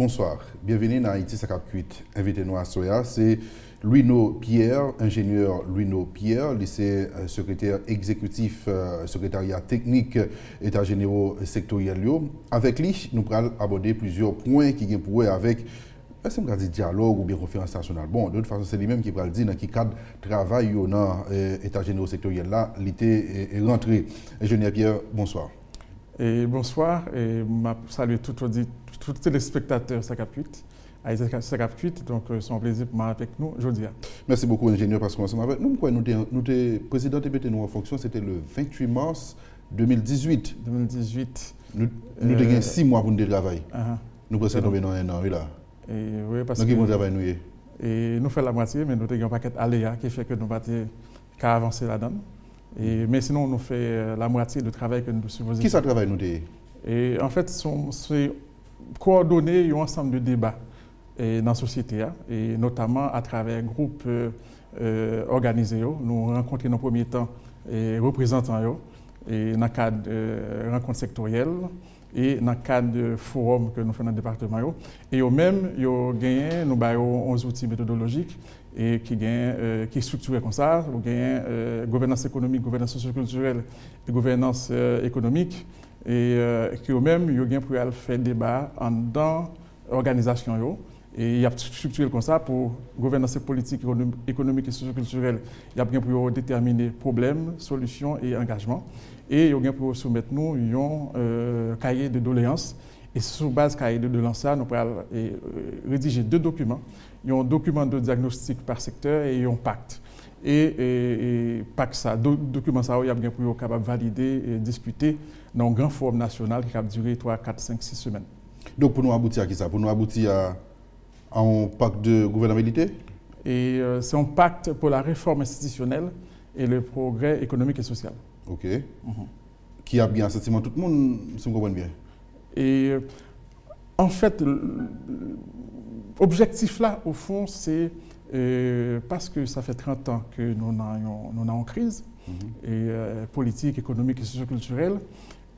Bonsoir, bienvenue dans Haïti 58. Invité nous à Soya, c'est Louino Pierre, ingénieur Louino Pierre, lycée secrétaire exécutif, secrétariat technique, état généraux sectoriel. Avec lui, nous allons aborder plusieurs points qui ont pour avec dialogue ou bien conférence nationale. Bon, de toute façon, c'est lui-même qui va le dire dans quel cadre de travail dans l'état généraux sectoriel là, l'été est rentré. Ingénieur Pierre, bonsoir. Et bonsoir, et je salue tous les téléspectateurs 58. Donc, c'est un plaisir pour moi avec nous aujourd'hui. Merci beaucoup, ingénieur, parce qu'on ensemble avec nous. Nous, président TBT nous en fonction, c'était le 28 mars 2018. 2018. Nous avons 6 mois pour nous travailler. Nous presque tombés dans un an, là. Oui, parce que nous travaillons. Et nous faisons la moitié, mais nous avons un paquet aléa qui fait que nous ne qu'à avancer là-dedans. Mais sinon, nous faisons la moitié du travail que nous supposons. Qui ça travaille nous? Et en fait, c'est coordonner un ensemble de débats dans la société, et notamment à travers un groupe organisé. Nous rencontrons dans le premier temps les représentants et dans le cadre de rencontres sectorielles et dans le cadre de forums que nous faisons dans le département. Et eux-mêmes, nous avons 11 outils méthodologiques et qui est structuré comme ça. Nous avons gouvernance économique, gouvernance socioculturelle et gouvernance économique. Et qui eux-mêmes, ils ont pour faire débat dans l'organisation. Et il y a structuré comme ça pour gouvernance politique, économique et socioculturelle. Il y a bien pour déterminer problèmes, solutions et engagements. Et il y a bien pour soumettre nous un cahier de doléances. Et sur base cahier de doléances, nous allons rédiger 2 documents. Il y a un document de diagnostic par secteur et un pacte. Et pacte ça, document ça, il y a bien pour capable valider et discuter dans un grand forum national qui a duré 3, 4, 5, 6 semaines. Donc pour nous aboutir à qui ça? Pour nous aboutir à un pacte de gouvernabilité? Et c'est un pacte pour la réforme institutionnelle et le progrès économique et social. OK. Qui a bien un sentiment tout le monde, si vous comprenez bien. Et en fait, l'objectif là, au fond, c'est parce que ça fait 30 ans que nous sommes en crise politique, économique et socioculturelle.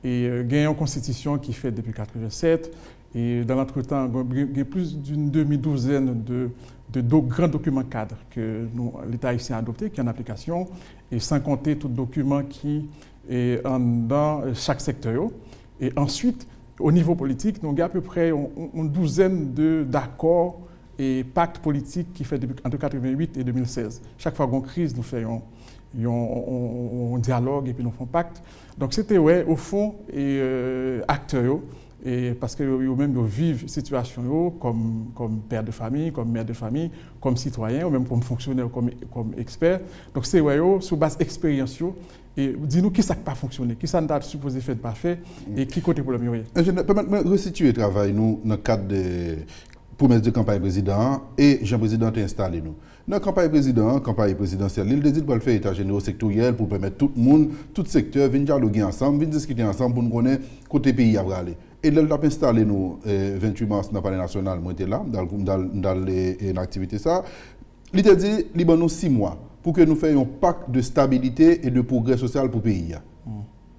Et il y a une constitution qui fait depuis 1987. Et dans l'entretemps, il y a plus d'une demi-douzaine de grands documents cadres que l'État haïtien a adoptés, qui sont en application, et sans compter tout document qui est dans chaque secteur. Et ensuite, au niveau politique, nous avons à peu près une douzaine d'accords et pactes politiques qui fait entre 1988 et 2016. Chaque fois qu'on crise, nous faisons un dialogue et puis nous faisons pacte. Donc c'était au fond acteurs. Et parce qu'eux-mêmes vivent la situation comme père de famille, comme mère de famille, comme citoyen, ou même comme fonctionnaire, comme expert. Donc c'est sur base d'expérience. Et dis-nous qui ça n'a pas fonctionné, qui ça n'a supposé faire pas fait, et qui côté problème. Permettez-moi de resituer le travail nous, dans le cadre de promesse de campagne président et Jean-Président a installé nous. Dans la campagne présidentielle, il décide de le faire état généraux sectoriel pour permettre tout le monde, tout secteur, venir dialoguer ensemble, venir discuter ensemble pour nous connaître côté pays à aller. Et là, il a installé nous 28 mars dans le palais national, moi j'étais là, dans l'activité ça. Il a dit, il a nous 6 mois pour que nous fassions un pacte de stabilité et de progrès social pour le pays.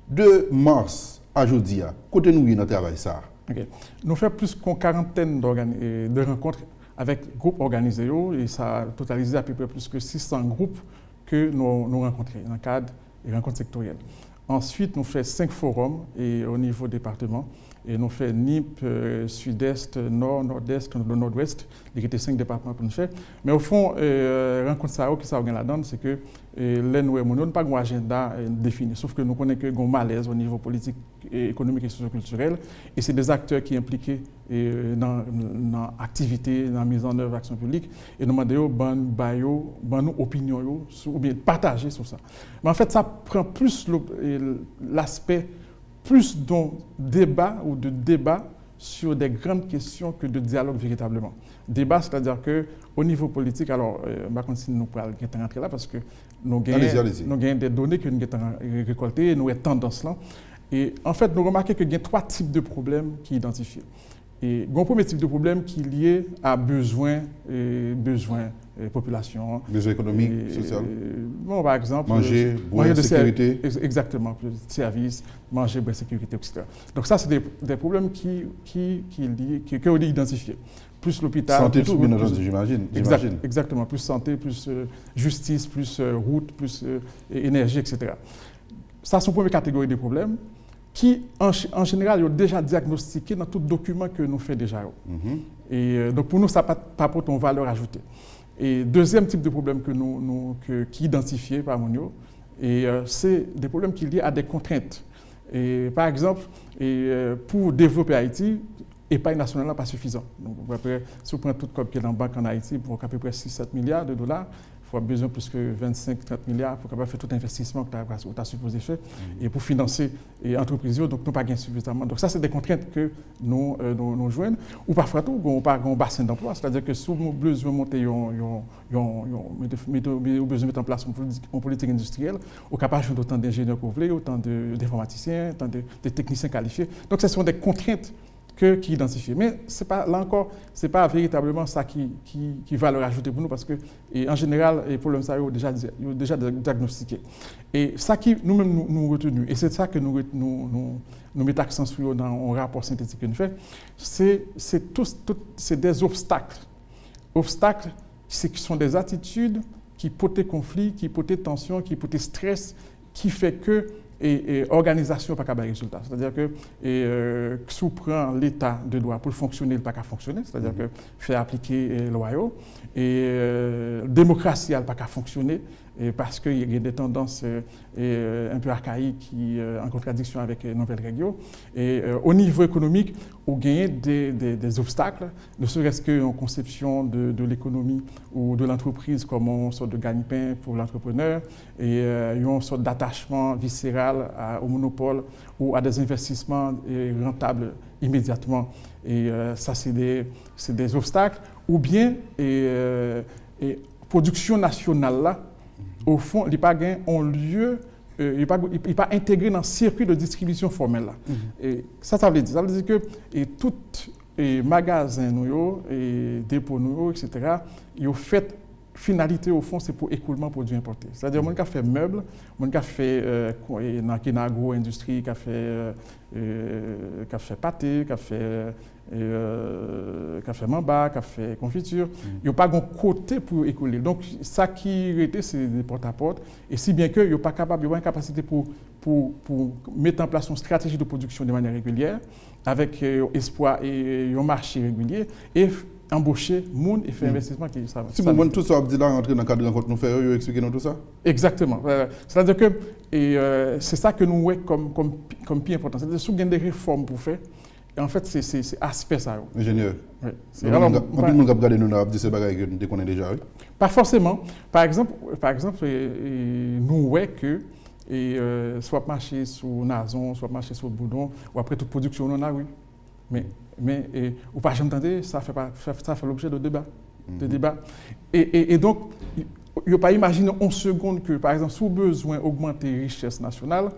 De mars à aujourd'hui, côté nous, dans le travail ça. Okay. Nous faisons plus qu'une quarantaine de rencontres avec groupes organisés et ça a totalisé à peu près plus que 600 groupes que nous rencontrons dans le cadre des rencontres sectorielles. Ensuite, nous faisons 5 forums au niveau département. Et nous faisons NIP, Sud-Est, Nord, Nord-Est, Nord-Ouest, il y a 5 départements pour nous faire. Mais au fond, rencontre ça, qui ça là-dedans, c'est que nous n'avons pas un agenda défini, sauf que nous connaissons qu'il y a un malaise au niveau politique, économique et socioculturel. Et c'est des acteurs qui sont impliqués dans l'activité, dans la mise en œuvre de l'action publique. Et nous demandons nos opinions, ou bien partager sur ça. Mais en fait, ça prend plus l'aspect plus de débat ou de débat sur des grandes questions que de dialogue véritablement. Débat, c'est-à-dire qu'au niveau politique, alors, je ne sais pas si nous pouvons rentrer là parce que nous avons des données que nous avons récoltées, nous avons tendance là. Et en fait, nous remarquons qu'il y a 3 types de problèmes qui sont identifiés. Et le premier type de problème qui est lié à besoin population. Besoins économiques, sociaux. Bon, par exemple, manger, boire, sécurité. Exactement, services, manger, boire, sécurité, etc. Donc ça, c'est des problèmes qui ont été identifiés. Plus l'hôpital. Santé tout, bien entendu, j'imagine. Exactement, plus santé, plus justice, plus route, plus énergie, etc. Ça, c'est une première catégorie de problèmes qui, en général, sont déjà diagnostiqués dans tout document que nous faisons déjà. Et donc, pour nous, ça n'a pas apporté une valeur ajoutée. Et deuxième type de problème qui est identifié par nous, c'est des problèmes qui sont liés à des contraintes. Et, par exemple, pour développer Haïti, l'épargne nationale n'est pas suffisante. Donc, après, si on prend tout comme qui est dans la banque en Haïti, pour à peu près 6-7 milliards de dollars, il faut avoir besoin de plus que 25-30 milliards pour faire tout investissement que tu as supposé faire et pour financer les entreprises. Donc, nous n'avons pas gagné suffisamment. Donc, ça, c'est des contraintes que nous joignons. Ou parfois, nous avons un bassin d'emploi. C'est-à-dire que si nous avons besoin de monter, besoin de mettre en place une politique industrielle, nous sommes capables d'autant d'ingénieurs qu'on voulait, autant d'informaticiens, autant de techniciens qualifiés. Donc, ce sont des contraintes qui identifie. Mais là encore, ce n'est pas véritablement ça qui va leur ajouter pour nous parce que, en général, les problèmes ça sont déjà diagnostiqués. Et ça qui nous-mêmes nous retenons, et c'est ça que nous mettons accent sur dans un rapport synthétique que nous faisons, c'est des obstacles. Obstacles, qui sont des attitudes qui portent conflit, qui portent tension, qui portent stress, qui fait que organisation pas capable de résultat. C'est-à-dire que si on prend l'état de droit pour fonctionner, il pas qu'à fonctionner. C'est-à-dire que faire appliquer les lois et démocratie elle pas qu'à fonctionner parce qu'il y a des tendances un peu archaïques qui en contradiction avec les nouvelles règles. Et au niveau économique, on gagne des obstacles, ne serait-ce qu'en conception de l'économie ou de l'entreprise comme une sorte de gagne-pain pour l'entrepreneur et une sorte d'attachement viscéral au monopole ou à des investissements rentables immédiatement. Et ça, c'est des obstacles. Ou bien, production nationale, là, au fond, il n'est pas un lieu, il n'est pas intégré dans le circuit de distribution formelle. Là. Et ça veut dire que tout magasin, dépôt, etc., ils ont fait finalité au fond, c'est pour écoulement de produits importés. C'est-à-dire, mon qui a fait meubles, mon qui a fait dans agro-industrie, qui a fait pâté, qui a fait mamba, qui a fait confiture. Il n'y a pas de côté pour écouler. Donc, ça qui était, c'est des porte-à-porte. Et si bien qu'il n'y a pas une capacité pour mettre en place une stratégie de production de manière régulière, avec espoir et un marché régulier, et embaucher monde et faire investissement qui ça. Si vous tout ça dit là rentrer dans le cadre de rencontre nous faire expliquer nous tout ça. Exactement. C'est-à-dire que c'est ça que nous voyons comme plus important. C'est-à-dire si vous avez des réformes pour faire. Et en fait c'est aspect ça. Ingénieur. Oui. Alors tout le monde regarde nous a dit ces bagages que nous connaissons déjà. Pas forcément. Par exemple nous voyons que soit marcher sur Nazon, soit marcher sur Boudon ou après toute production on a oui. Mais ou pas jamais entendu, ça fait l'objet de débat. Et donc, il ne faut pas imaginer en seconde que, par exemple, si vous avez besoin d'augmenter la richesse nationale,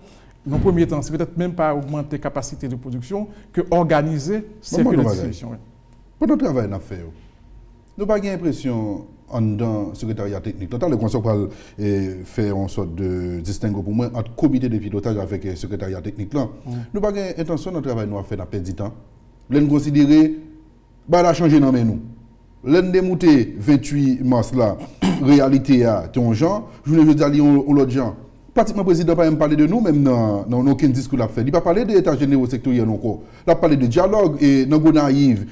dans le premier temps, c'est peut-être même pas augmenter la capacité de production que organiser cette distribution. Pour notre travail, nous avons fait. Nous n'avons pas l'impression, dans le secrétariat technique, le conseil va faire une sorte de distinguo pour moi entre le comité de pilotage avec le secrétariat technique. Nous n'avons pas l'intention de notre travail, nous avons fait perdre du temps. Nous considérer bah la changer dans nous. L'un démouté 28 mars là, réalité à ton genre, je ne veux dire l'autre genre. Pratiquement le président n'a pas même parlé de nous, même dans aucun discours qu'il a fait. Il n'a pas parlé de l'état général sectoriel encore. Il a parlé de dialogue et dans le naïf,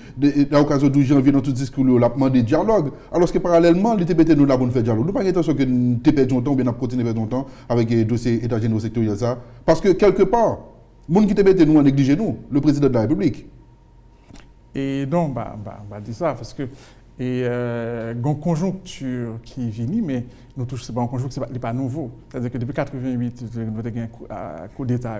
à l'occasion du 12 janvier, dans tout discours, il a demandé dialogue. Alors que parallèlement, il était nous là pour faire dialogue. Nous n'avons pas l'intention que nous perdions ton temps, ou bien nous continuons à perdre ton temps avec le dossier état général sectoriel. Ça. Parce que quelque part, les gens qui te nous a négligé nous, le président de la République. Et donc, dit ça, parce que une conjoncture qui vient, mais nous touchons pas une conjoncture qui n'est pas nouveau. C'est-à-dire que depuis 1988, nous avons un coup d'État.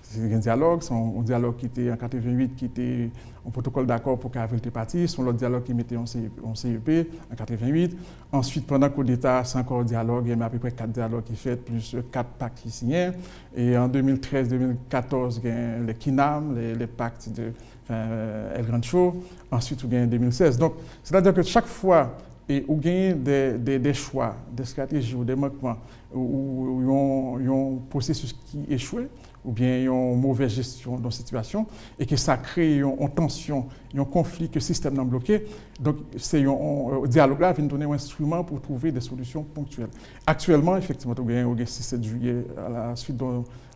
C'est un dialogue, un dialogue qui était en 1988, qui était un protocole d'accord pour qu'Avril était parti, c'est l'autre dialogue qui mettait en CEP en 1988. Ensuite, pendant le coup d'État, c'est encore un dialogue, il y a à peu près 4 dialogues qui fait, plus 4 pactes qui signent. Et en 2013-2014, il y a les KINAM, les pactes de El Gran Show. Ensuite, il y a en 2016. Donc, c'est-à-dire que chaque fois et ou gagner des choix, des stratégies ou des manquements, ou un processus qui échoue, ou bien une mauvaise gestion de la situation, et que ça crée une tension, un conflit que le système n'a bloqué. Donc, c'est un dialogue là qui vient donner un instrument pour trouver des solutions ponctuelles. Actuellement, effectivement, il y a eu le 6-7 juillet à la suite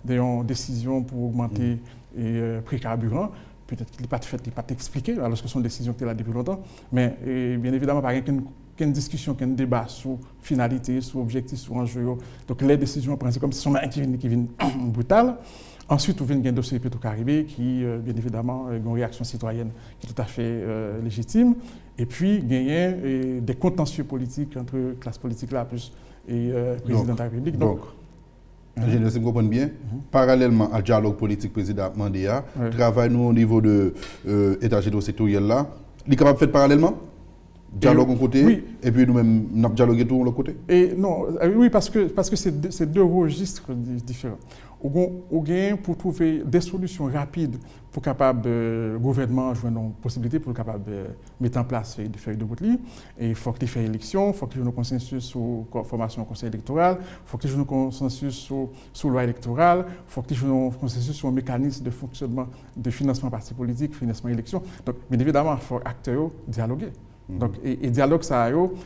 d'une décision pour augmenter le prix carburant. Peut-être qu'il n'est pas fait, il n'est pas expliqué, alors que ce sont des décisions qui sont là depuis longtemps. Mais bien évidemment, pas qu'une discussion, qu'un débat sur finalité, sur objectif, sur enjeu. Donc les décisions prises comme si sont qui viennent brutales. Ensuite, on vient un dossier Petro-Caribé qui, bien évidemment, a une réaction citoyenne qui est tout à fait légitime. Et puis, gagner des contentieux politiques entre classe politique là plus et président de la République. Donc je si vous comprenez bien, parallèlement au dialogue politique président Mandéa, travail nous au niveau de l'état général sectoriel là, il est capable de faire parallèlement dialogue d'un côté, oui. Et puis nous-mêmes, nous avons dialogué tout de l'autre côté? Et non, oui, parce que c'est deux registres différents. On gagne pour trouver des solutions rapides pour capable le gouvernement jouer une possibilité pour capable mettre en place des feuilles de route. Et il faut qu'il fasse élection, il faut qu'il y ait un consensus sur la formation du conseil électoral, il faut qu'il y ait un consensus sur la loi électorale, il faut qu'il y ait un consensus sur le mécanisme de fonctionnement de financement parti politique, financement élection. Donc, bien évidemment, il faut que les acteurs dialoguer. Donc, et dialogue,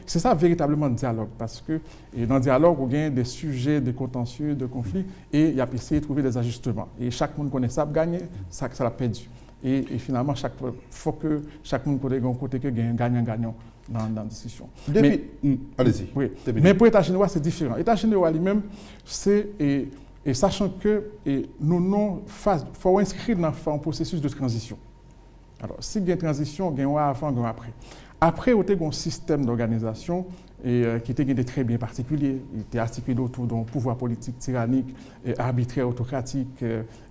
c'est ça véritablement dialogue, parce que dans le dialogue, on gagne des sujets, des contentieux, de conflits, et il y a essayé de trouver des ajustements. Et chaque monde connaît ça, gagner, ça l'a perdu. Et finalement, il faut que chaque monde connaisse un côté que gagnant-gagnant dans la discussion. Allez-y. Oui. Mais pour l'État général, c'est différent. L'État général lui-même, c'est, et sachant que nous faut inscrire dans un processus de transition. Alors, si il y a une transition, il y a un avant, il y a un après. Après, il y a un système d'organisation qui était très bien particulier. Il était articulé autour d'un pouvoir politique tyrannique, arbitraire, autocratique,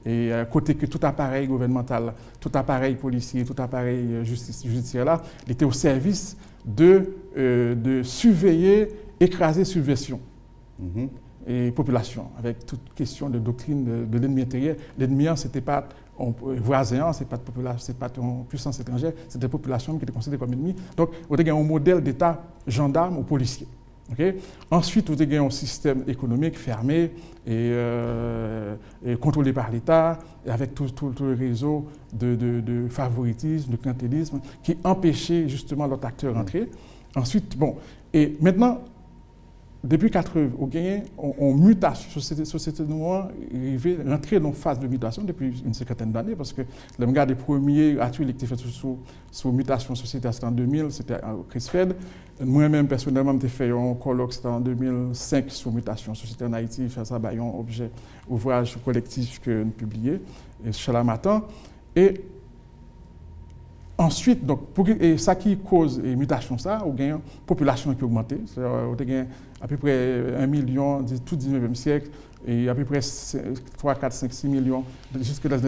et côté que tout appareil gouvernemental, tout appareil policier, tout appareil judiciaire là, il était au service de surveiller, écraser subversion. Et population, avec toute question de doctrine de l'ennemi intérieur. L'ennemi, ce n'était pas un voisin, ce n'était pas une puissance étrangère, c'était des populations qui étaient considérées comme ennemies. Donc, on a un modèle d'État gendarme ou policier. Okay? Ensuite, on a un système économique fermé et contrôlé par l'État, avec tout le réseau de favoritisme, de clientélisme, qui empêchait justement l'autre acteur d'entrer. Ensuite, bon, et maintenant, depuis 80, on mutation. Société noire est rentrée dans une phase de mutation depuis une cinquantaine d'années, parce que le regard des premiers ateliers qui étaient faits sur mutation société, c'était en 2000, c'était à Chris Fed. Moi-même, personnellement, j'ai fait un colloque, c'était en 2005 sur mutation société en Haïti, faire ça, un objet, ouvrage collectif que nous publions, chez la Matin. Et ensuite, donc, ça qui cause les mutations, on a une population qui a augmenté. On a à peu près 1 million de tout 19e siècle et à peu près 3, 4, 5, 6 millions jusque dans les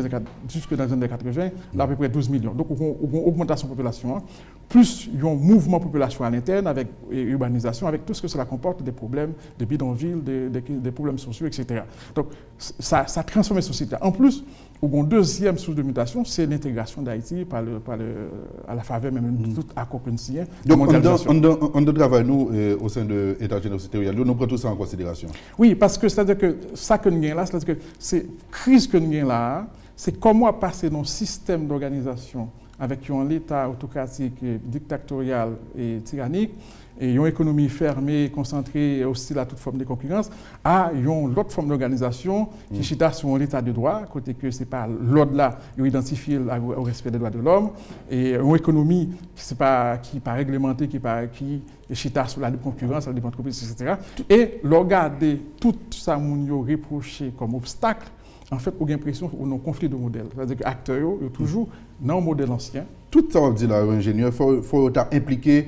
années 80, là à peu près 12 millions. Donc, on a une augmentation de la population, plus il y a un mouvement de population à l'interne avec urbanisation, avec tout ce que cela comporte, des problèmes, des bidonvilles, des problèmes sociaux, etc. Donc, ça transforme la société. En plus, une deuxième source de mutation, c'est l'intégration d'Haïti à la faveur même de tout accord signé. Donc, on travaille, nous, au sein de l'État général sectoriel, nous prenons tout ça en considération. Oui, parce que c'est-à-dire que ça que nous avons là, c'est-à-dire que c'est crise que nous avons là, c'est comment passer dans un système d'organisation avec un État autocratique, dictatorial et tyrannique, et une économie fermée, concentrée et hostile à toute forme de concurrence, à une autre forme d'organisation qui chita sur un état de droit, côté que ce n'est pas l'ordre là, qui est identifié au respect des droits de l'homme, et une économie qui n'est pas réglementée, qui chita sur la libre concurrence, la libre entreprise, etc. Et regarder tout ça, nous reproché comme obstacle, en fait, on a l'impression qu'on a un conflit de modèle. C'est-à-dire que les acteurs sont toujours dans un modèle ancien. Tout ça, on dit là, ingénieur, il faut impliquer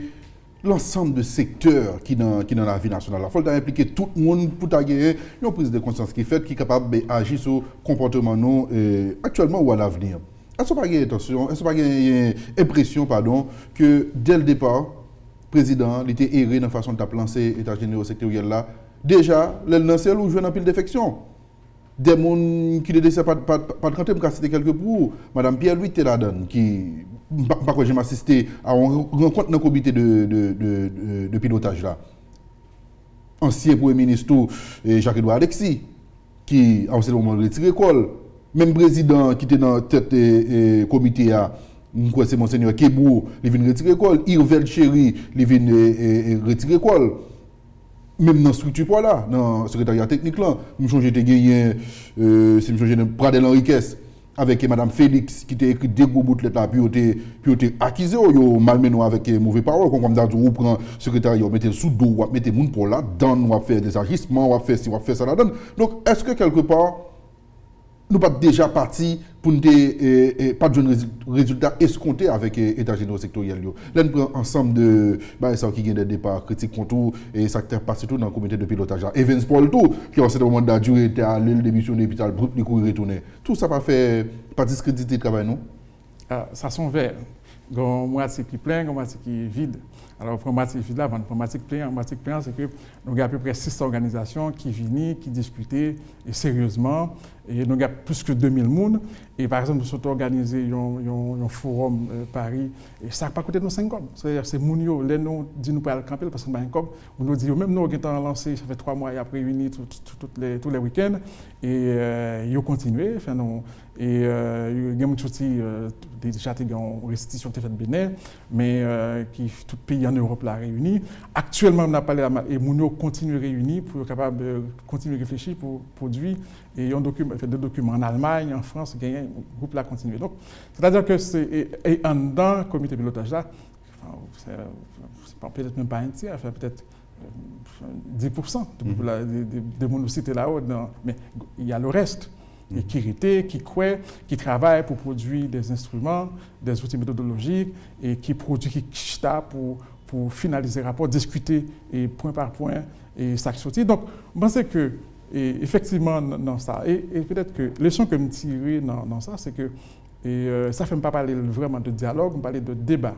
l'ensemble de secteurs qui dans la vie nationale. Il faut impliquer tout le monde pour gagner une prise de conscience qui fait, qui est capable d'agir sur le comportement nous, actuellement ou à l'avenir. Est-ce que vous avez l'impression que dès le départ, le président était erré dans la façon de lancer l'État général sectoriel là, déjà, le lancer ou jouer dans pile défection. Des gens qui ne décident pas de rentrer, parce que c'était quelque pour Mme Pierre-Louis Téladon, qui Par contre, j'ai assisté à une rencontre dans le comité de pilotage là. Ancien Premier ministre Jacques-Edouard Alexis, qui a aussi retiré l'école. Même président qui était dans la tête du comité, c'est Monseigneur Kebou, il vient retirer l'école. Irvel Chéri, il vient retirer l'école. Même dans la structure là, dans le secrétariat technique là, je suis gagné, si je suis Pradel Henriquez, avec Mme Félix, qui a écrit des gros bouts de lettres, puis il a accusé, il a malmené avec mauvaises paroles, comme ça, on prend le secrétariat, on met le sous dos, on met le monde pour là, dedans, on va faire des agissements, on va faire ci, on va faire ça là-dedans. Donc, est-ce que quelque part, nous pas déjà partis pour ne pas de résultats escomptés avec l'État général sectoriel. Là, nous prenons ensemble de ça qui gagne des départs critiques contre et ça qui passe tout dans le comité de pilotage. Evans Paul tout, qui en ce moment de durée était à l'île d'émission de l'hôpital, brut, les coups retourner. Tout ça pas fait, pas discréditer le travail, non? Ça sont verts. Il y a une moitié qui est pleine, une moitié qui est vide. Alors, pour la moitié vide, là, pour la moitié pleine, c'est que nous avons à peu près 6 organisations qui viennent, qui discutent et sérieusement. Et nous avons plus que 2000 personnes. Et par exemple, nous sommes organisés un forum Paris. Et ça n'a pas coûté nous 5 comme. C'est Mounio, les nous disent nous pas le camper parce que nous avons un comme. Nous disons, même nous avons lancé, ça fait 3 mois et après réunis tous les week-ends. Et ils ont continué. Enfin, et il y a déjà une restitution qui est faite de Bénin, mais qui tout pays en Europe l'a réuni. Actuellement, on a parlé et Mounio continue à réunir pour être capable de continuer à réfléchir pour produire. Et on fait des documents en Allemagne, en France, le groupe là continue. Donc, c'est-à-dire que c'est dans le comité de pilotage là, c'est peut-être même pas un tiers, peut-être 10% de mon cité là-haut, mais il y a le reste. Qui irritent, qui croient, qui travaillent pour produire des instruments, des outils méthodologiques et qui produisent, qui chita pour finaliser le rapport, discuter et point par point et ça qui sortit. Donc, je pense que effectivement dans ça, et peut-être que les leçons que je tire dans ça, c'est que ça ne fait pas parler vraiment de dialogue, on parle de débat.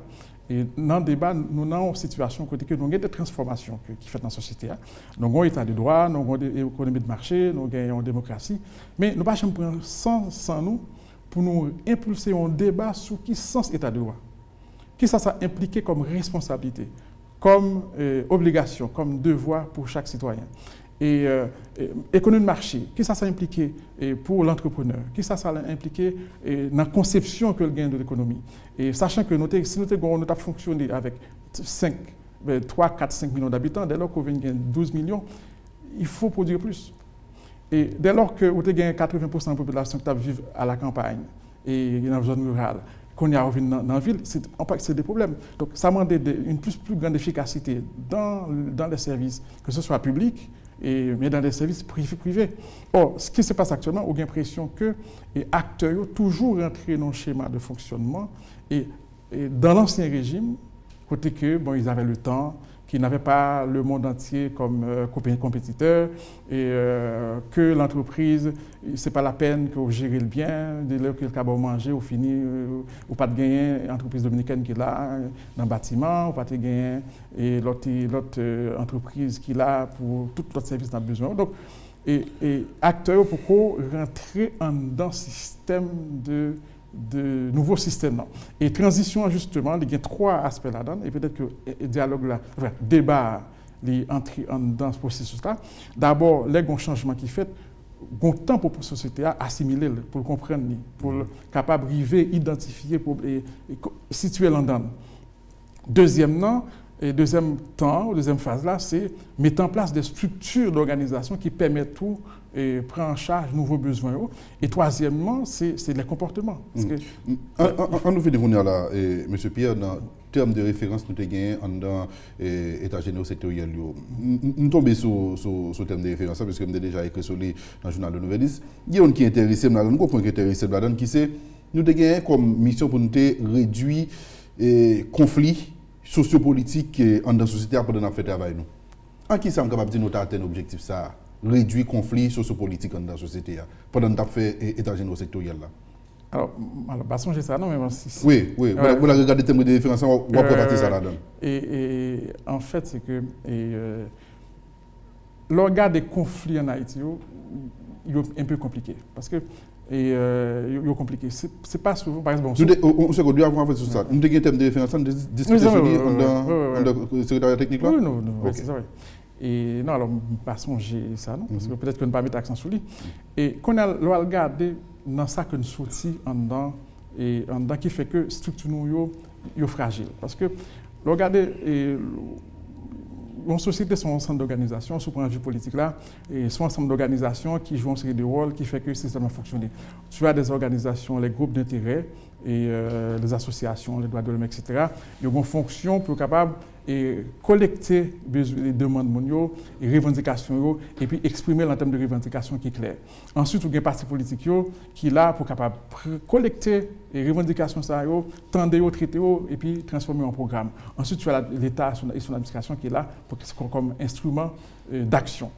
Et dans le débat, nous avons une situation où nous avons des transformations qui sont faites dans la société. Nous avons un état de droit, nous avons une économie de marché, nous avons une démocratie. Mais nous ne pouvons pas prendre sans nous pour nous impulser un débat sur qui sens état de droit. Qui ça impliqué comme responsabilité, comme obligation, comme devoir pour chaque citoyen. Et économie de marché, qui ça impliqué pour l'entrepreneur, qui ça impliqué dans la conception que le gain de l'économie. Et sachant que si nous avons fonctionné avec 3, 4, 5 millions d'habitants, dès lors qu'on vient gagner 12 millions, il faut produire plus. Et dès lors que vous avez 80% de la population qui vit à la campagne et dans la zone rurale, qu'on y a revenu dans la ville, c'est des problèmes. Donc ça demande une plus grande efficacité dans les services, que ce soit public, mais dans les services privés. Or, ce qui se passe actuellement, on a l'impression que les acteurs ont toujours rentré dans le schéma de fonctionnement et dans l'ancien régime, côté que ils avaient le temps, qu'ils n'avaient pas le monde entier comme compétiteur et que l'entreprise, ce n'est pas la peine que vous gérez le bien, dès lors que le cabot manger, au fini, ou pas de gagner l'entreprise dominicaine qui est là dans le bâtiment, ou pas de gagner et l'autre entreprise qui est là pour tout l'autre service dans le besoin. Donc, et acteurs pour rentrer dans le système de nouveaux systèmes. Et transition, justement, il y a 3 aspects là-dedans, et peut-être que le dialogue là, enfin, débat, entrer dans ce processus-là. D'abord, il y a un changement qui fait, il y a un temps pour la société à assimiler, pour le comprendre, pour le capable d'arriver, identifier, pour situer là-dedans. Deuxième phase là, c'est mettre en place des structures d'organisation qui permettent tout et prendre en charge nouveaux besoins. Et troisièmement, c'est les comportements. On nous fait découvrir là, M. Pierre, dans termes de référence, nous avons gagné dans l'État général sectoriel. Nous tombons sur ce terme de référence parce que nous avons déjà écrit sur dans le journal de Nouvelliste. Il y a un qui est intéressé, nous comprenons qui est intéressé là-dedans, qui c'est nous avons gagné comme mission pour nous réduire les conflits sociopolitiques dans la société pendant notre travail. En qui sommes capables de dire que nous avons atteint l'objectif ça? Réduire les conflits sociopolitiques dans la société pendant notre fait état général sectoriel là. Alors, pas songer ça, non, mais si. Oui. Vous regardez le thème de référence, on va partir ça là-dedans. Et en fait, c'est que le regard des conflits en Haïti, il est un peu compliqué. Parce que et c'est compliqué. C'est pas souvent, par exemple... On se doit avoir fait sur ça. Nous avons un thème de référence, on discute sur le secrétariat technique là? Oui, c'est ça, oui. Et non, alors, pas songer ça, non, parce que peut-être qu'on ne pas mettre accent sur lui. Et qu'on a regardé dans ça que nous sortis en dedans, et en dedans qui fait que la structure nous est fragile. Parce que, regardez, une société, c'est un ensemble d'organisations, sous point de vue politique là, et c'est un ensemble d'organisations qui jouent une série de rôles qui fait que le système a fonctionné. Tu as des organisations, les groupes d'intérêt, et les associations, les droits de l'homme, etc. Ils ont une fonction pour être capable de collecter les demandes mondiales, les revendications, et puis exprimer en termes de revendications qui est clair. Ensuite, il y a un parti politique qui est là pour capable collecter les revendications, tendre, traiter, et puis transformer en programme. Ensuite, tu as l'État et son administration qui est là comme instrument d'action.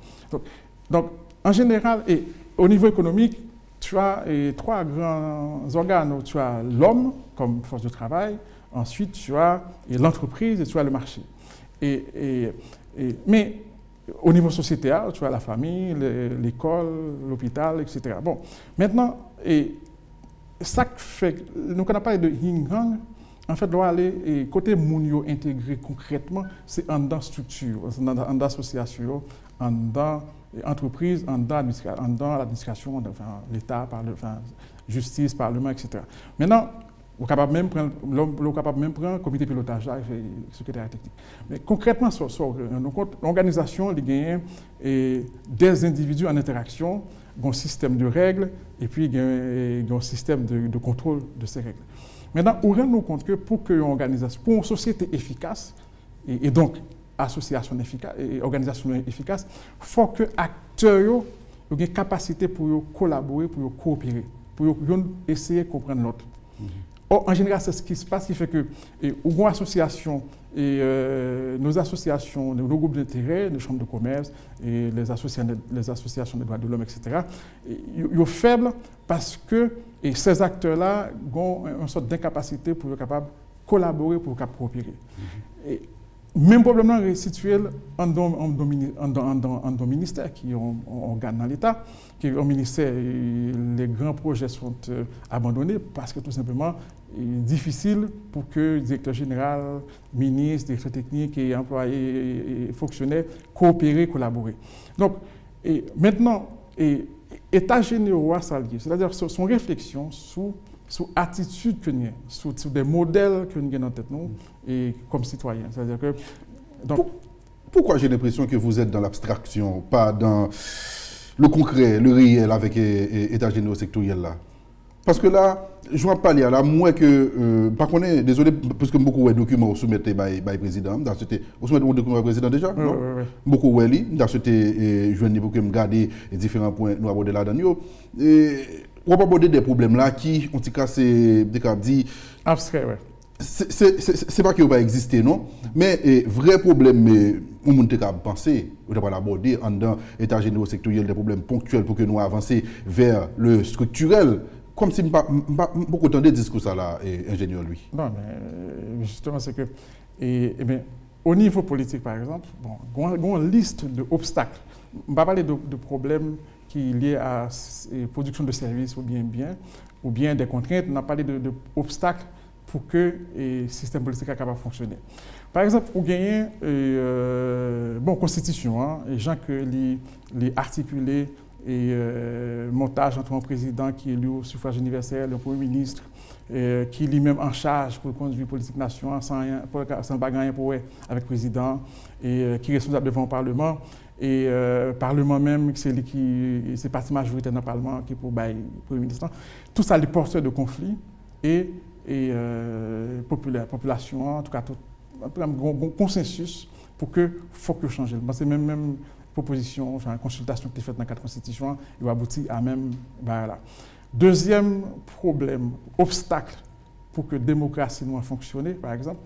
Donc, en général, et au niveau économique, tu as trois grands organes. Tu as l'homme comme force de travail, ensuite tu as l'entreprise et tu as le marché. Mais au niveau sociétal, tu as la famille, l'école, l'hôpital, etc. Bon, maintenant, ça fait, nous on a parlé de yin-yang, en fait, doit aller côté mounio intégré concrètement, c'est en dans structure, en dans association, en dans entreprise, en dans l'administration, enfin, l'État, justice, parlement, etc. Maintenant, on est capable même prendre le comité pilotage, là, et le secrétaire technique. Mais concrètement, l'organisation gagne des individus en interaction, un système de règles, et puis un système de contrôle de ces règles. Maintenant, on rend nous compte que pour une société efficace, et donc association efficace et organisation efficace, il faut que les acteurs aient une capacité pour collaborer, pour coopérer, pour essayer de comprendre l'autre. Or, en général, c'est ce qui se passe, qui fait que nos associations, nos associations, nos groupes d'intérêt, nos chambres de commerce, et les associations des droits de l'homme, etc., ils sont faibles parce que ces acteurs-là ont une sorte d'incapacité pour être capables de collaborer, pour coopérer. Même problème est situé en dans ministère qui ont organe dans l'État, qui au ministère, les grands projets sont abandonnés parce que tout simplement, il est difficile pour que le directeur général, ministre, directeur technique et employés et fonctionnaires coopérer, collaborer. Donc, maintenant, État généraux, c'est-à-dire son réflexion sur attitude que nous avons, sur des modèles que nous avons en tête nous, et comme citoyens. C'est-à-dire que, donc, pourquoi j'ai l'impression que vous êtes dans l'abstraction, pas dans le concret, le réel avec État généraux sectoriel là? Parce que là, je ne vais pas parler là, moins que, par contre, désolé, parce que beaucoup de documents vous soumettez par le président, vous soumettez vos documents au président déjà? Non? Oui. Beaucoup de documents, je vais pour que me garder les différents points nous aborder là-dedans. On va aborder des problèmes là qui, en tout cas, c'est des cas dit. Abstrait, oui. C'est pas qu'il ne va pas exister, non? Mais vrai problème, on peut penser, on va l'aborder en dans l'état général sectoriel, des problèmes ponctuels pour que nous avancions vers le structurel. Comme si beaucoup de discours ça là, ingénieur lui. Non, mais justement, c'est que, au niveau politique, par exemple, il y a une liste d'obstacles. On ne va pas parler de problèmes qui sont liés à la production de services ou bien des contraintes. On a parlé d'obstacles pour que le système politique soit capable de fonctionner. Par exemple, vous gagnez une constitution, les gens qui les articulés, et montage entre un président qui est élu au suffrage universel, le Premier ministre, qui est lui-même en charge pour le conduire politique nation, sans bagarre pour avec le président, et qui est responsable devant le Parlement. Et le Parlement même, c'est parti majoritaire dans le Parlement qui est pour le Premier ministre. Tout ça, les porteurs de conflits et population, en tout cas, un consensus pour que faut que changer. C'est même proposition, enfin consultation qui est faite dans 4 constitutions, il va aboutir à même là. Deuxième problème, obstacle pour que la démocratie soit fonctionne, par exemple,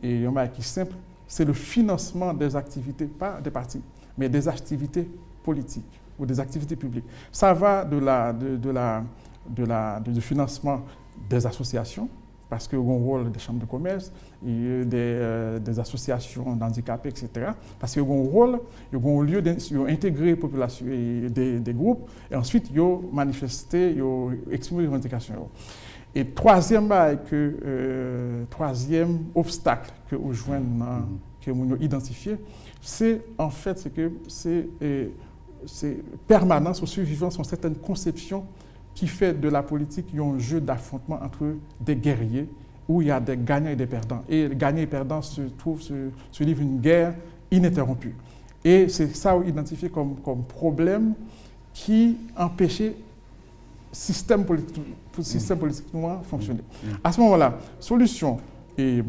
et un qui est simple, c'est le financement des activités, pas des partis, mais des activités politiques ou des activités publiques. Ça va du financement des associations, parce qu'il y a un rôle des chambres de commerce, des associations d'handicapés, etc. Parce qu'il y a un rôle, il y a un lieu d'intégrer la population et des groupes, et ensuite, il y a manifesté, il y a exprimé les revendications. Et troisième obstacle que vous joignez, que vous avez identifié, c'est en fait c'est permanence ou survivance sur certaines conceptions qui fait de la politique un jeu d'affrontement entre des guerriers où il y a des gagnants et des perdants. Et les gagnants et perdants se livrent une guerre ininterrompue. Et c'est ça identifié comme problème qui empêchait le système politique de fonctionner. À ce moment-là, solution, il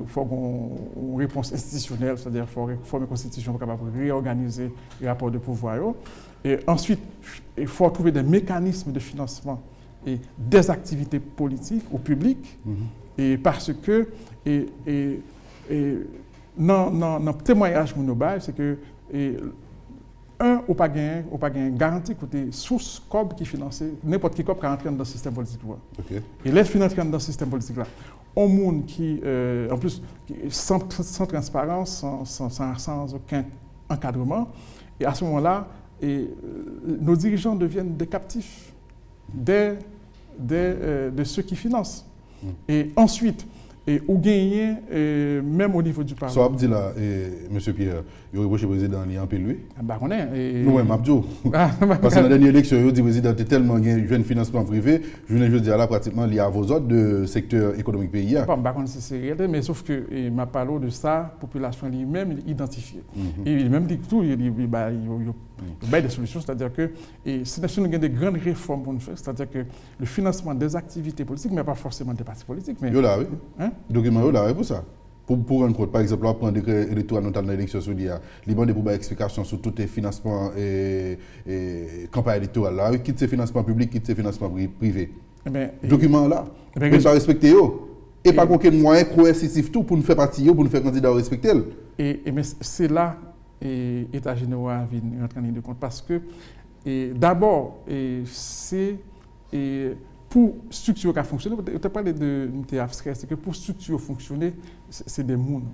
faut une réponse institutionnelle, c'est-à-dire qu'il faut réformer la Constitution pour capable de réorganiser les rapports de pouvoir. Et ensuite, il faut trouver des mécanismes de financement et des activités politiques ou publiques, et parce que dans le témoignage monobal, c'est que ou pas gain garantie côté source COB qui finance n'importe qui COB qui rentre dans le système politique. Okay. Et les finances dans le système politique là, un monde qui, en plus, sans transparence, sans aucun encadrement, et à ce moment-là, nos dirigeants deviennent des captifs de ceux qui financent. Et ensuite, ou gagner, même au niveau du Parlement. So, Abdi là, M. Pierre, il y a le président qui a lui. On est. Nous, Abdou. Parce que dans la dernière élection, le président a tellement gagné un financement privé, je dis là, pratiquement lié à vos autres de secteur économique pays. Mais sauf que m'a parlé de ça, la population lui-même identifiée. Et il même dit tout, il y a des solutions, c'est-à-dire que si nous avons des grandes réformes pour nous faire, c'est-à-dire que le financement des activités politiques, mais pas forcément des partis politiques. Mais, là, oui. Le document est là pour ça. Pour rendre compte, par exemple, on prend un décret électoral dans l'élection sur l'IA, il demande pour explication sur tous les financements et campagne électorale là, quitte ces financements publics, quitte ces financements privés. Le document là, on ne pas respecter et pas aucun moyen coercitif tout pour nous faire partie, pour nous faire candidat à respecter. Mais c'est là que l'État général vient rentrer en ligne de compte parce que d'abord, c'est pour structure qui fonctionne, tu as parlé de abstrait, c'est que pour structure fonctionner, c'est des mondes.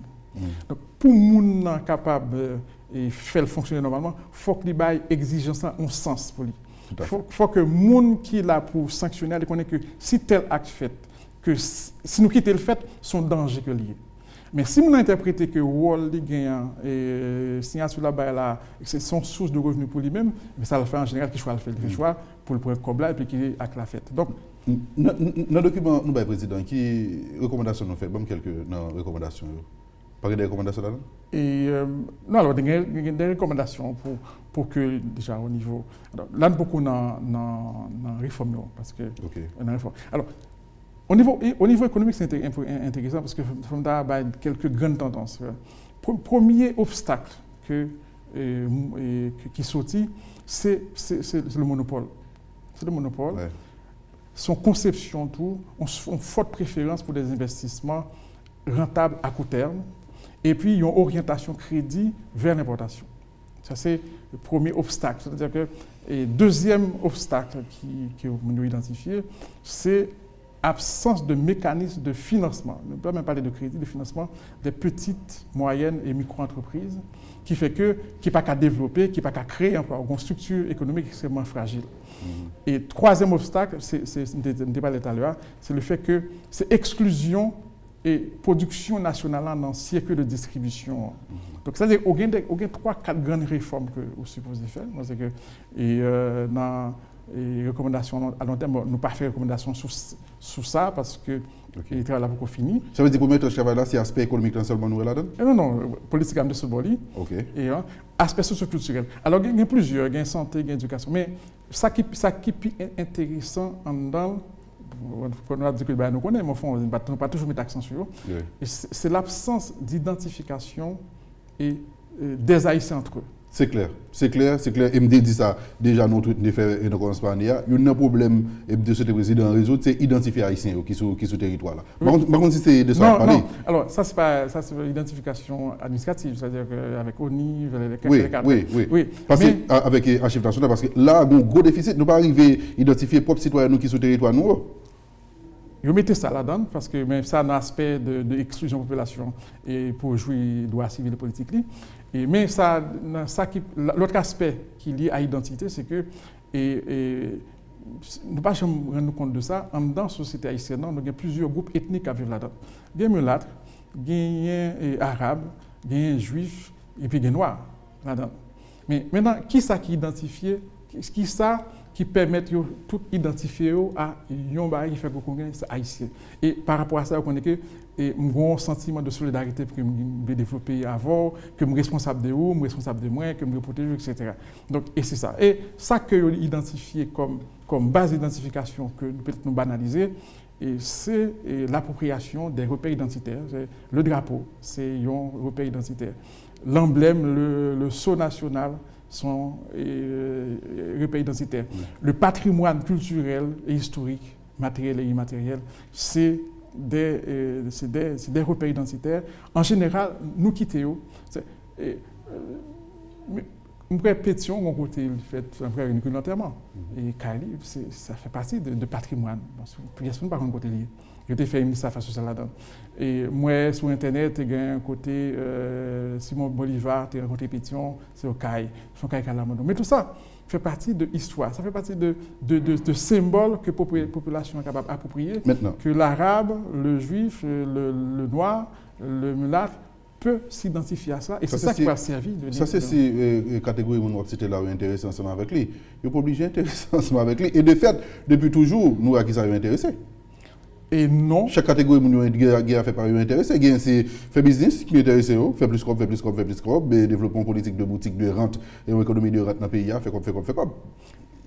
Donc, pour les gens capables de faire fonctionner normalement, il faut que les exigences ont un sens pour lui. Il faut que les gens qui sont là pour sanctionner connaissent que si tel acte fait, que si nous quittons le fait, son danger que lié. Mais si nous interprétons que Wall gagnant et signature là-bas, c'est son source de revenus pour lui-même, mais ça le fait en général qui choisit le choix pour le prendre comme là et puis qui est avec la fête. Donc, dans le document, nous, président, qui recommandations nous fait? Quelques recommandations. Pas des recommandations là? Non, alors, il y a des recommandations pour que, déjà, au niveau. Alors, là, beaucoup dans la réforme, parce que. Okay. Alors, au niveau économique, c'est intéressant parce que nous avons quelques grandes tendances. Premier obstacle qui sortit, c'est le monopole. C'est le monopole. Ouais. Son conception, tout, on a forte préférence pour des investissements rentables à court terme. Et puis, il y a une orientation crédit vers l'importation. Ça, c'est le premier obstacle. C'est-à-dire que le deuxième obstacle que nous avons identifié, c'est l'absence de mécanismes de financement. On ne peut même parler de crédit, de financement des petites, moyennes et micro-entreprises qui fait que, qui n'est pas qu'à développer, qui n'est pas qu'à créer une structure économique extrêmement fragile. Et troisième obstacle, je parlé tout à l'heure, c'est le fait que c'est exclusion et production nationale dans le circuit de distribution. Donc, c'est-à-dire qu'il y a 3-4 grandes réformes que vous supposez faire. C'est que, dans les recommandations à long terme, nous ne pas faire recommandations sur ça parce que le travail là pour finir. Ça veut dire que pour mettre le travail là, c'est l'aspect économique seulement nous là-dedans? Non, politique de ce boli. Et aspect socio-culturel. Alors, il y a plusieurs, il y a santé, il y a éducation. Mais ça qui est intéressant en dedans, on a dit que nous connaissons, mais au fond, on ne va pas toujours mettre l'accent sur eux. C'est l'absence d'identification et des Haïtiens entre eux. C'est clair. MD dit ça déjà, nous avons fait une conférence par année. Il y a un problème de ce président résoudre, c'est identifier les Haïtiens qui sont sur le territoire. Par contre, si c'est de ça à parler. Non. Alors, ça, c'est l'identification administrative, c'est-à-dire avec ONI, les cadres. Oui. Parce que, avec l'archive nationale, parce que là, il y a un gros déficit. Nous ne pouvons pas arriver à identifier les propres citoyens qui sont sur le territoire. ils mettaient ça là-dedans, parce que même ça a un aspect d'exclusion de population et pour jouer droits civils et politiques. Mais l'autre aspect qui est lié à l'identité, c'est que nous ne pouvons pas nous rendre compte de ça. En dans la société haïtienne, nous avons plusieurs groupes ethniques à vivre là-dedans. Il y a des mulâtres, il y a des arabes, il y a des juifs et puis des noirs là-dedans. Mais maintenant, qui ça qui identifie, qui ça qui permet de tout identifier à un baril qui fait que c'est haïtien. Et par rapport à ça, on connaît que un sentiment de solidarité que je développé avant, que je suis responsable de vous, je suis responsable de moi, que je me protège, etc. Donc, et c'est ça. Et ça que vous identifiez comme base d'identification que nous pouvons banaliser, c'est l'appropriation des repères identitaires. Le drapeau, c'est un repère identitaire. L'emblème, le sceau national, sont repères identitaires. Le patrimoine culturel et historique, matériel et immatériel, c'est des repères identitaires. En général, nous quittons. Nous répétions mon côté fait un l'enterrement. Et Kali, ça fait partie de patrimoine. Personne par contre côté lié. Je t'ai fait une liste face à ça là-dedans. Et moi, sur Internet, j'ai un côté Simon Bolivar, j'ai un côté Pétion, c'est au CAI, son CAI Kalamodo. Mais tout ça fait partie de l'histoire, ça fait partie de symboles que la population est capable d'approprier. Maintenant. Que l'arabe, le juif, le noir, le mulâtre peut s'identifier à ça. Et c'est ça qui va servir de ça, c'est si catégorie mon c'était là intéressant ensemble avec lui. Il n'est pas obligé d'être ensemble avec lui. Et de fait, depuis toujours, nous, à qui ça va intéresser. Et non. Chaque catégorie qui a fait par intéressé. C'est fait business qui est intéressé, fait plus comme, développement politique de boutique de rente et une économie de rente dans le pays, fait comme.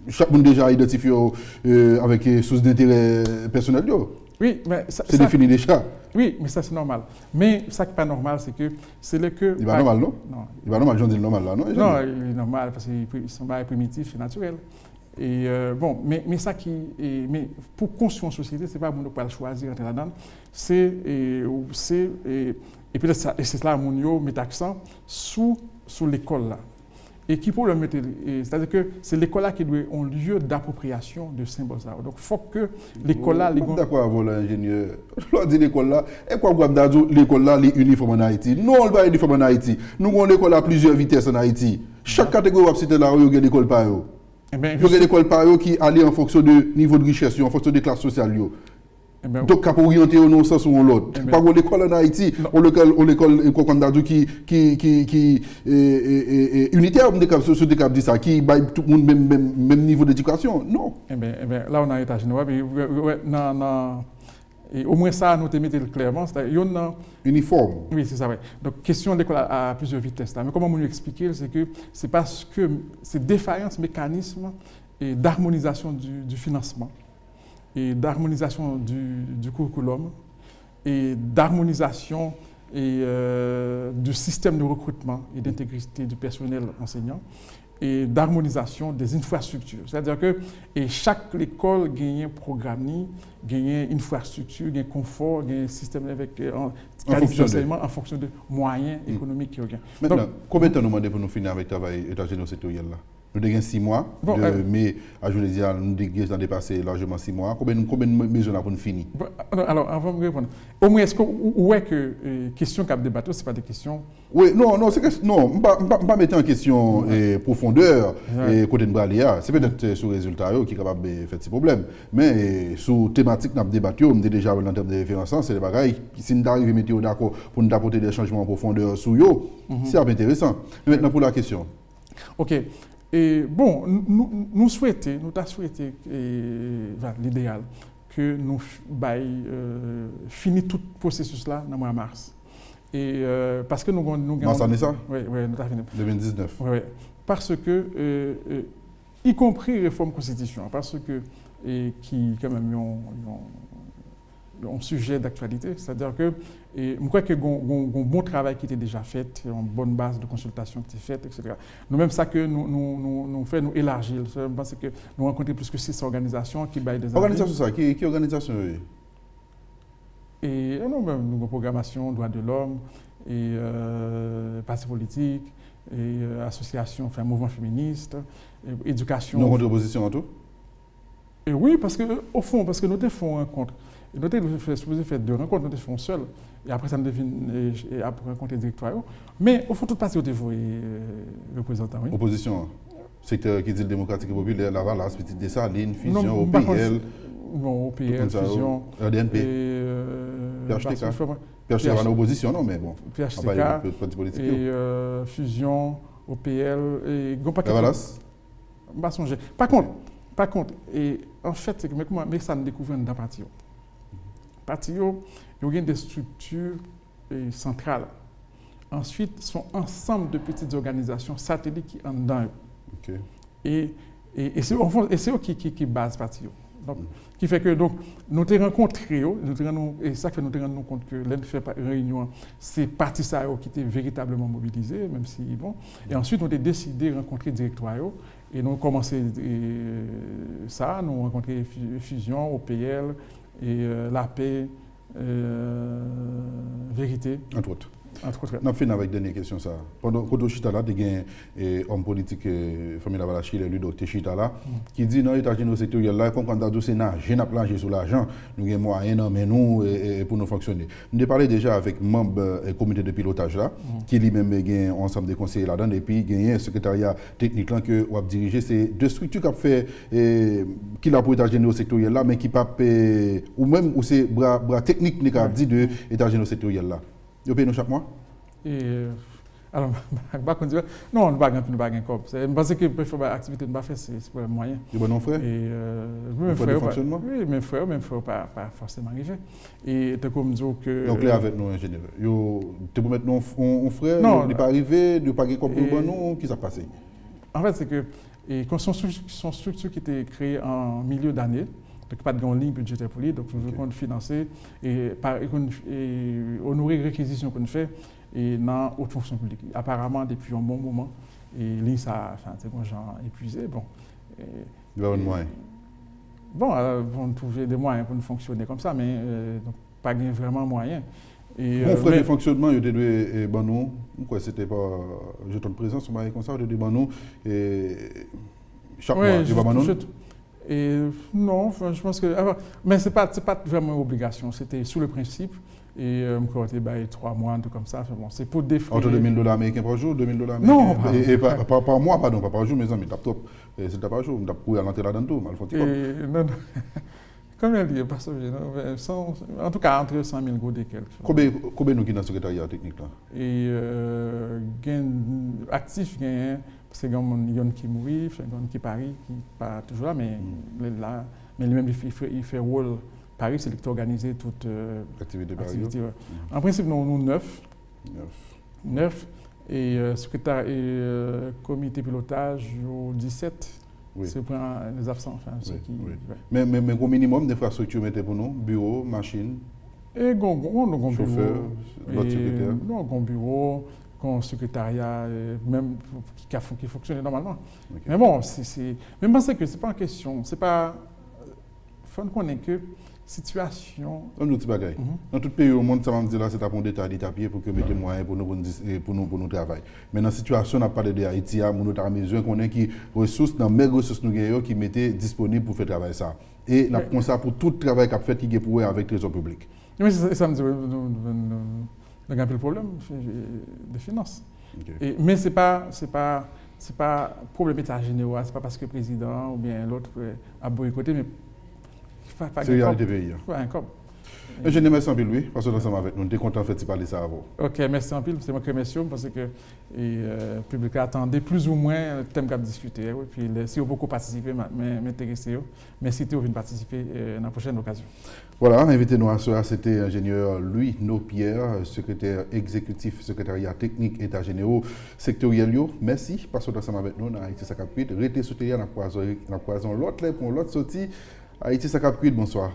Chaque monde déjà identifié avec source d'intérêt personnel. Oui, mais c'est défini déjà. Oui, mais ça c'est normal. Mais ça qui n'est pas normal, c'est que c'est le que. Il va normal, non? Non. Il va normal, j'en dis normal là, non? Non, il est normal parce qu'ils sont pas primitifs et naturels. Et bon, mais ça qui mais pour construire une société, c'est pas bon de pas choisir entre là-dedans. Et peut-être ça, et c'est là mon yo met accent sous l'école là. Et qui pour le mettre, c'est-à-dire que c'est l'école là qui doit un lieu d'appropriation de symboles là. Donc il faut que l'école là. D'accord, voilà l'ingénieur. On dit l'école là. Et quoi l'école là, les uniformes en Haïti. Non, on pas uniforme en Haïti. Nous avons l'école à plusieurs vitesses en Haïti. Chaque catégorie va citer là où il y a l'école par eux. Il y a des écoles par eux qui allaient en fonction du niveau de richesse, en fonction des classes sociales. Donc, pour orienter au non sens ou l'autre. Par contre, l'école en Haïti, on l'école qui unitaire, sur des cap dit ça, qui baille tout le monde même niveau d'éducation. Non. Là, on a l'état général. Et au moins ça, nous te mettons clairement. Uniforme. Oui, c'est ça. Ouais. Donc, question de l'école à plusieurs vitesses. Mais comment nous expliquer, c'est que c'est parce que c'est défaillance mécanisme d'harmonisation du financement et d'harmonisation du curriculum et d'harmonisation du système de recrutement et d'intégrité du personnel enseignant et d'harmonisation des infrastructures. C'est-à-dire que chaque école gagne un programme, gagne une infrastructure, gagne un confort, gagne un système avec qualité d'enseignement en fonction de moyens économiques qu'il y a. Maintenant, combien de temps nous demandons pour nous finir avec le travail état général sectoriel là? Nous avons 6 mois, bon, de mai à juillet, nous avons dépassé largement 6 mois. Combien de mesures pour nous finir? Alors, avant de répondre, au moins, est-ce que où est que question qu'a débattu, ce n'est pas des questions? Oui, non, c'est que non, on ne va pas mettre en question profondeur et côté de Bralia. C'est peut-être sur le résultat qui est capable de faire ces problèmes. Mais sur thématique nous avons débattu, on a déjà en termes de référence, c'est des bagailles. Si nous arrivons à mettre d'accord pour nous apporter des changements en profondeur sur eux, c'est intéressant. Mais maintenant pour la question. OK. Et bon, nous souhaitons, l'idéal, que nous finissons tout le processus là dans le mois de mars. Et parce que nous mars année ça? Oui, nous avons fini. 2019. Oui, parce que, y compris réforme constitution, parce que, qui quand même un sujet d'actualité, c'est-à-dire que je crois qu'il y a un bon travail qui était déjà fait, une bonne base de consultation qui était faite, etc. Nous-mêmes, ça que nous faisons, nous élargir. Je pense que nous rencontrons plus que 6 organisations qui baillent des organisations. Ça, qui organisation? Et nous avons une programmation droits de l'homme, et partis politiques, et associations, enfin mouvements féministes, éducation. Nous avons opposition en tout? Et oui, parce que au fond, parce que nous faisons une rencontre. Et nous avons supposé faire 2 rencontres, nous avons fait seul. Et après, ça nous devient après rencontrer le directoire. Mais au fond, tout parti, vous avez représentant. Oui. Opposition, secteur qui dit le démocratique et populaire, la Valas, Petite Dessalines, Fusion, OPL. Non, OPL, Fusion. RDNP. PHTK. PHTK va en opposition, non, mais bon. PHTK. Et Fusion, OPL. Et la Valas. Par contre, et en fait, c'est que mais ça nous découvre dans le parti. Parti, il y a des structures centrales. Ensuite, ce sont ensemble de petites organisations satellites qui en dedans. Okay. Et c'est eux qui basent parti. Donc, qui fait que donc, nous avons rencontré, et ça fait nous rendons compte que l'un fait réunion, c'est parti ça qui était véritablement mobilisé, même si bon. Et ensuite, nous avons décidé de rencontrer le directoire. Et nous avons commencé ça, nous avons rencontré Fusion, OPL, et la paix, vérité. Entre autres. Nous avons fini avec une dernière question. Pendant que Chita là, il y a un homme politique, famille Lavalachi, le docteur Chita là, qui dit dans l'État général sectoriel là, comme quand on a Sénat, je n'ai pas sur l'argent, nous avons moyens mais nous pour nous fonctionner. Nous avons parlé déjà avec membre du comité de pilotage là, qui lui-même a un ensemble de conseillers là-dedans, et puis il y a un secrétariat technique là que vous avez dirigé. C'est 2 structures qui ont fait, qui l'a pour l'État général sectoriel là, mais qui pas ou même où c'est bras technique qui a dit de l'État général sectoriel là. Vous payez nous chaque mois? Alors, non, on ne va pas gagner comme ça. Parce que l'activité de faire, c'est pour les moyens. Du bon frère? Même frère, pas forcément arrivé. Et tu comme dire que. Donc là, avec nous, ingénieur, tu peux mettre un frère, il n'est pas arrivé, il n'est pas gagné comme pour nous, qui s'est passé? En fait, c'est que son structure qui était créée en milieu d'année, donc pas de grande ligne budgétaire pour lui, donc nous devons financer et honorer les réquisitions qu'on fait et dans la haute fonction publique. Apparemment, depuis un bon moment, et là, ça c'est bon, genre épuisé. Bon, il va y avoir des moyens. Bon, vont trouver des moyens pour nous fonctionner comme ça, mais donc, pas vraiment moyens. Mon frère de fonctionnement, il était de Banou, c'était pas jeton de présence, on m'a comme ça, il était de Banou, et chaque mois, il va Banou. Et non, je pense que. Mais ce n'est pas vraiment une obligation, c'était sous le principe. Et je me 3 mois, un truc comme ça. Bon, c'est pour défrayer. Entre $2,000 américains par jour, $2,000 américains. Non, et par mois, pardon, pas par jour, mes amis, top. C'est par jour, je courir à l'entrée là-dedans tout, mal font non. Combien il y a pas ça, en tout cas, entre 100 000 gouttes et quelques. Combien nous qui dans le secrétariat technique là? Et actif, parce qu'il y a des gens qui mourent, il y a des gens qui Paris, qui pas toujours là, mais là, mais lui-même il fait rôle. Paris, c'est lui qui organise toute activité. En principe, nous avons 9. Et secrétaire et comité pilotage au 17. Oui. C'est pour les absents. Enfin, oui, qui, oui. Ouais. Mais au minimum d'infrastructures mettez pour nous, bureau, machine. Et nous avons chauffeur, notre secrétaire. Nous avons bureau, un secrétariat, même qui fonctionne normalement. Okay. Mais bon, même parce que ce n'est pas en question. C'est pas. Il faut qu'on ait que situation. Dans tout pays au monde, ça va me dire là, c'est à bon détail d'étapier pour que mettez moyens pour nous travailler. Mais dans la situation, on n'a pas de Haïti, nous avons besoin qu'on ait qui ressources, dans les ressources qui mettaient disponibles pour faire travailler ça. Et nous avons ça pour tout le travail qu'on fait qui est pour avec le trésor public. Mais ça me dit, nous avons le problème de finances. Okay. Mais ce n'est pas problème d'État général, ce n'est pas parce que le président ou bien l'autre a boycotté, mais c'est la réalité pays. Je ne merci en pile, oui, parce que nous sommes avec nous. Nous sommes contents de parler ça à vous. Ok, merci en pile. C'est moi qui remercie parce que le public attendait plus ou moins le thème qu'on a discuté. Et puis, si vous beaucoup participé, m'intéresser. Merci de venir participer dans la prochaine occasion. Voilà, invité-nous à ce c'était ingénieur Louis Nopierre, secrétaire exécutif, secrétariat technique, état généraux sectoriel. Merci parce que nous sommes avec nous dans Haïti Sakapkuid. Restez soutenir dans la croisons l'autre pour l'autre sortie. Haïti Sakapkuid, bonsoir.